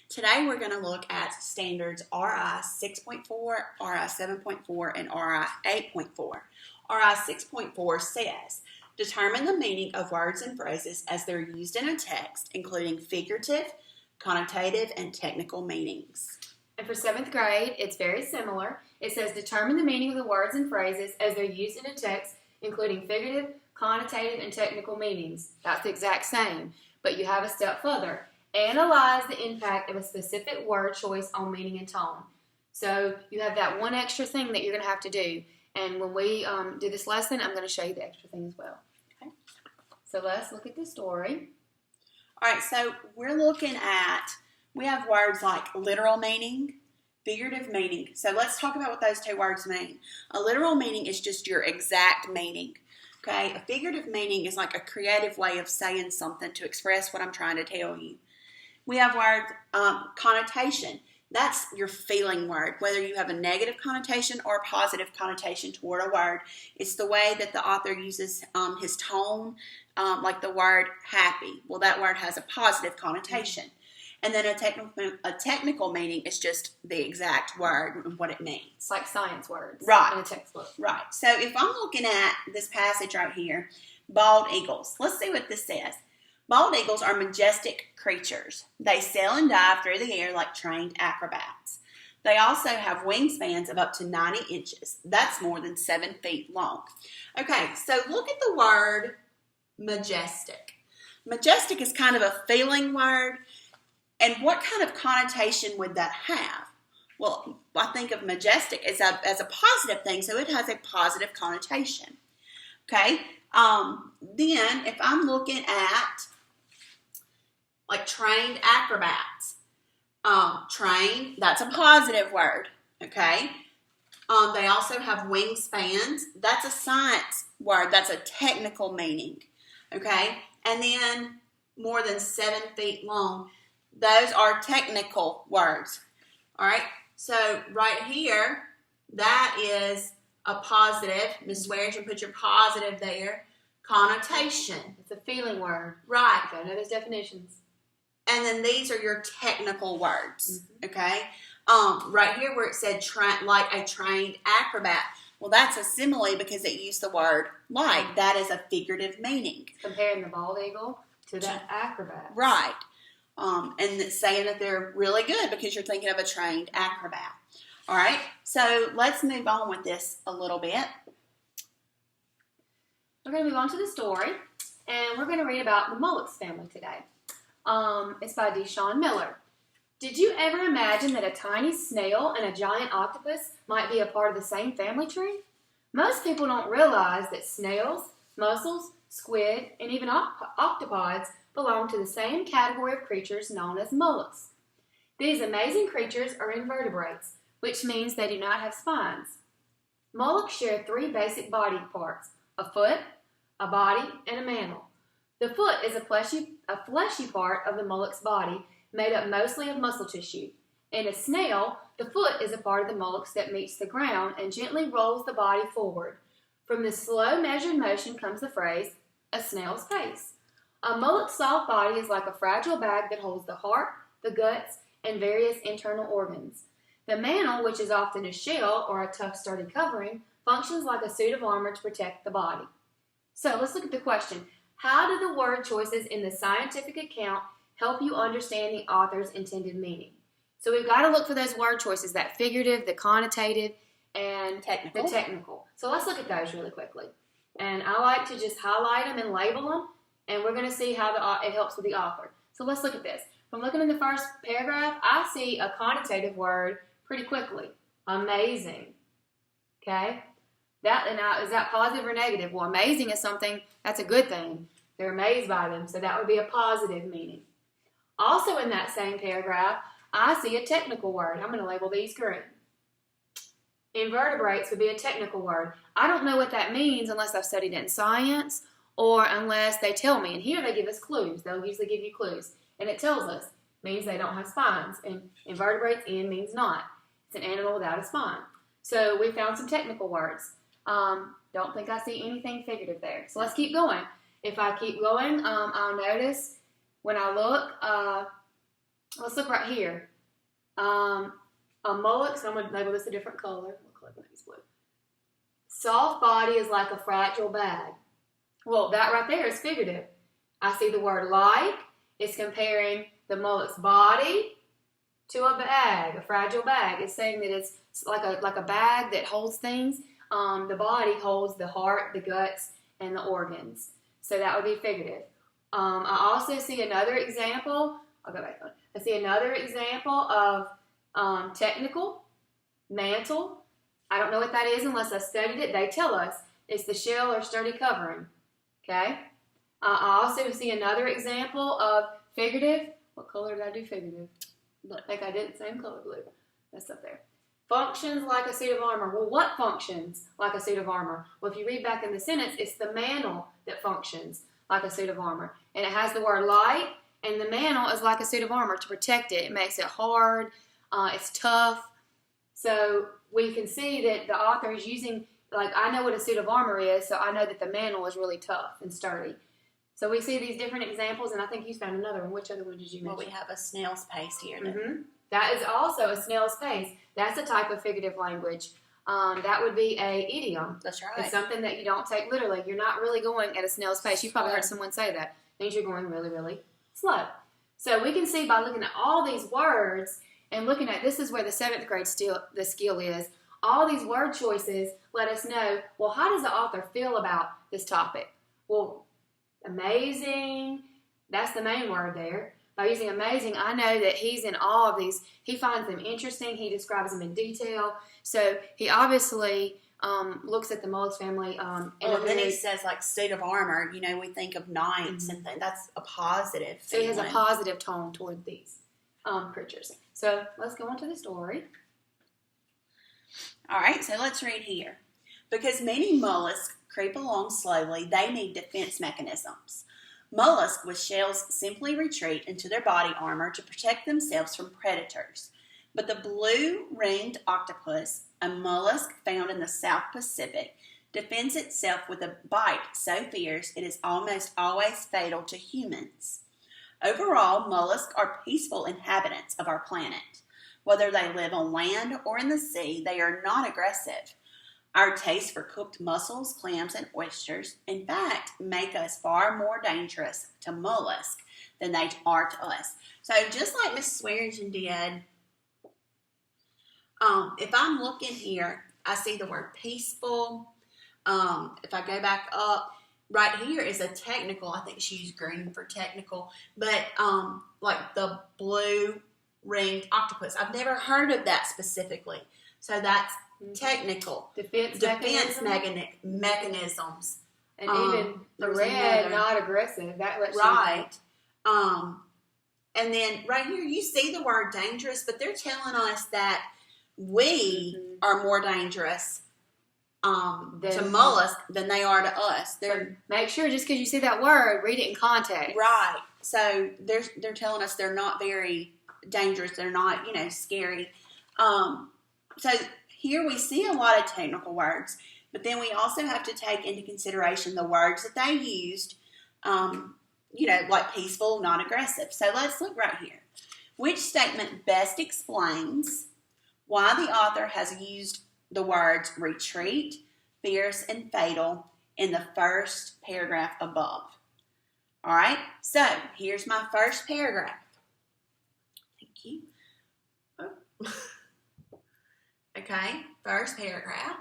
Today we're going to look at standards RI.6.4, RI.7.4, and RI.8.4. RI.6.4 says, determine the meaning of words and phrases as they're used in a text, including figurative, connotative, and technical meanings. And for 7th grade, it's very similar. It says, determine the meaning of the words and phrases as they're used in a text, including figurative, connotative, and technical meanings. That's the exact same, but you have a step further. Analyze the impact of a specific word choice on meaning and tone. So you have that one extra thing that you're going to have to do. And when we do this lesson, I'm going to show you the extra thing as well. Okay. So let's look at the story. All right, so we're looking at, we have words like literal meaning, figurative meaning. So let's talk about what those two words mean. A literal meaning is just your exact meaning. Okay, a figurative meaning is like a creative way of saying something to express what I'm trying to tell you. We have word connotation. That's your feeling word, whether you have a negative connotation or a positive connotation toward a word. It's the way that the author uses his tone, like the word happy. Well, that word has a positive connotation. And then a technical meaning is just the exact word and what it means. It's like science words in a textbook. Right. So if I'm looking at this passage right here, bald eagles. Let's see what this says. Bald eagles are majestic creatures. They sail and dive through the air like trained acrobats. They also have wingspans of up to 90 inches. That's more than 7 feet long. Okay, so look at the word majestic. Majestic is kind of a feeling word. And what kind of connotation would that have? Well, I think of majestic as a positive thing, so it has a positive connotation. Okay, then if I'm looking at like trained acrobats, trained, that's a positive word, okay? They also have wingspans. That's a science word. That's a technical meaning, okay? And then more than 7 feet long. Those are technical words, all right? So right here, that is a positive. Ms. Swears, you put your positive there. Connotation. It's a feeling word. Right. Okay, I know those definitions. And then these are your technical words, okay? Right here where it said like a trained acrobat. Well, that's a simile because it used the word like. That is a figurative meaning. Comparing the bald eagle to that acrobat. Right. And it's saying that they're really good because you're thinking of a trained acrobat. All right, so let's move on with this a little bit. We're going to move on to the story, and we're going to read about the Mullox family today. It's by Deshawn Miller. Did you ever imagine that a tiny snail and a giant octopus might be a part of the same family tree? Most people don't realize that snails, mussels, squid, and even octopods belong to the same category of creatures known as mollusks. These amazing creatures are invertebrates, which means they do not have spines. Mollusks share 3 basic body parts: a foot, a body, and a mantle. The foot is a fleshy part of the mollusk's body made up mostly of muscle tissue. In a snail, the foot is a part of the mollusk that meets the ground and gently rolls the body forward. From this slow measured motion comes the phrase, a snail's pace. A mollusk's soft body is like a fragile bag that holds the heart, the guts, and various internal organs. The mantle, which is often a shell or a tough, sturdy covering, functions like a suit of armor to protect the body. So let's look at the question. How do the word choices in the scientific account help you understand the author's intended meaning? So we've got to look for those word choices, that figurative, the connotative, and the technical. So let's look at those really quickly. And I like to just highlight them and label them, and we're going to see how it helps with the author. So let's look at this. From looking in the first paragraph, I see a connotative word pretty quickly. Amazing. Okay? Is that positive or negative? Well, amazing is something, that's a good thing. They're amazed by them, so that would be a positive meaning. Also in that same paragraph, I see a technical word. I'm going to label these green. Invertebrates would be a technical word. I don't know what that means unless I've studied it in science or unless they tell me. And here they give us clues. They'll usually give you clues. And it tells us. It means they don't have spines. And invertebrates, in means not. It's an animal without a spine. So we found some technical words. Don't think I see anything figurative there. So let's keep going. If I keep going, I'll notice when I look, let's look right here. A mollusk, I'm going to label this a different color. What color is blue? Soft body is like a fragile bag. Well, that right there is figurative. I see the word like. It's comparing the mollusk's body to a bag, a fragile bag. It's saying that it's like a bag that holds things. The body holds the heart, the guts, and the organs. So that would be figurative. I also see another example. I'll go back on. I see another example of technical, mantle. I don't know what that is unless I studied it. They tell us it's the shell or sturdy covering. Okay. I also see another example of figurative. What color did I do figurative? I think I did the same color, blue. That's up there. Functions like a suit of armor. Well, what functions like a suit of armor? Well, if you read back in the sentence, it's the mantle that functions like a suit of armor. And it has the word like, and the mantle is like a suit of armor to protect it. It makes it hard. It's tough. So we can see that the author is using, like, I know what a suit of armor is, so I know that the mantle is really tough and sturdy. So we see these different examples, and I think you found another one. Which other one did you mention? Well, we have a snail's pace here. That is also a snail's pace. That's a type of figurative language. That would be a idiom. That's right. It's something that you don't take literally. You're not really going at a snail's pace. You probably heard someone say that. It means you're going really, really slow. So we can see by looking at all these words and looking at, this is where the 7th grade the skill is. All these word choices let us know, well, how does the author feel about this topic? Well, amazing. That's the main word there. By using amazing, I know that he's in awe of these. He finds them interesting. He describes them in detail. So he obviously looks at the mollusk family. And then he says, like, suit of armor. You know, we think of knights and things. That's a positive So he has a positive tone toward these creatures. So let's go on to the story. All right, so let's read here. Because many mollusks creep along slowly, they need defense mechanisms. Mollusks with shells simply retreat into their body armor to protect themselves from predators. But the blue-ringed octopus, a mollusk found in the South Pacific, defends itself with a bite so fierce it is almost always fatal to humans. Overall, mollusks are peaceful inhabitants of our planet. Whether they live on land or in the sea, they are not aggressive. Our taste for cooked mussels, clams, and oysters, in fact, make us far more dangerous to mollusks than they are to us. So just like Mrs. Swearingen did, if I'm looking here, I see the word peaceful. If I go back up, right here is a technical. I think she used green for technical. But like the blue-ringed octopus. I've never heard of that specifically. So that's technical. Defense mechanisms. And even the red, not aggressive. That lets right. And then right here, you see the word dangerous, but they're telling us that we are more dangerous to mollusks than they are to us. So make sure, just because you see that word, read it in context. Right. So they're telling us they're not very dangerous. They're not, scary. So here we see a lot of technical words, but then we also have to take into consideration the words that they used, like peaceful, not aggressive. So let's look right here. Which statement best explains why the author has used the words retreat, fierce, and fatal in the first paragraph above? All right, so here's my first paragraph. Thank you. Oh. Okay, first paragraph.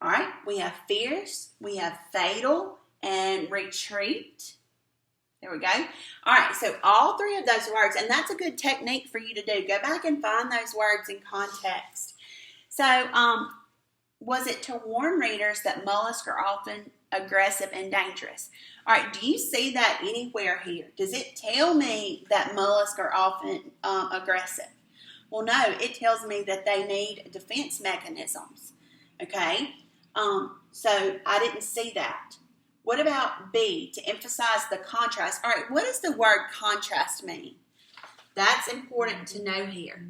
All right, we have fierce, we have fatal, and retreat. There we go. All right, so all three of those words, and that's a good technique for you to do. Go back and find those words in context. So, was it to warn readers that mollusks are often aggressive and dangerous? All right, do you see that anywhere here? Does it tell me that mollusks are often aggressive? Well, no, it tells me that they need defense mechanisms. Okay, so I didn't see that. What about B, to emphasize the contrast? All right, what does the word contrast mean? That's important to know here.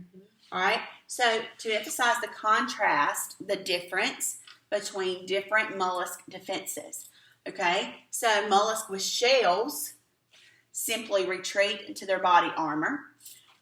All right, so to emphasize the contrast, the difference between different mollusk defenses. Okay, so mollusk with shells, simply retreat into their body armor.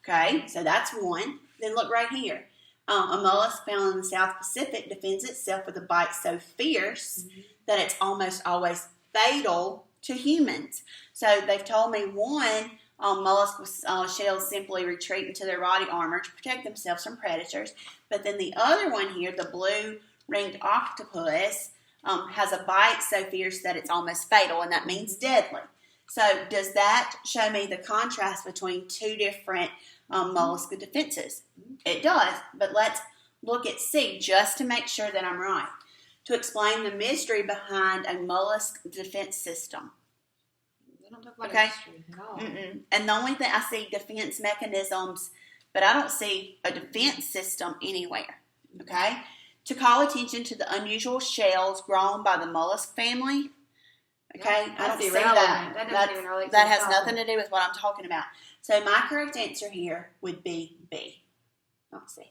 Okay, so that's one. Then look right here. A mollusk found in the South Pacific defends itself with a bite so fierce that it's almost always fatal to humans. So they've told me one mollusk shells simply retreat into their body armor to protect themselves from predators. But then the other one here, the blue ringed octopus, has a bite so fierce that it's almost fatal, and that means deadly. So does that show me the contrast between two different mollusk defenses? It does, but let's look at C just to make sure that I'm right. To explain the mystery behind a mollusk defense system. They don't talk about Okay. mystery at all. And the only thing I see defense mechanisms, but I don't see a defense system anywhere. Okay. To call attention to the unusual shells grown by the mollusk family. Okay, I don't see that. That has nothing to do with what I'm talking about. So my correct answer here would be B, not C.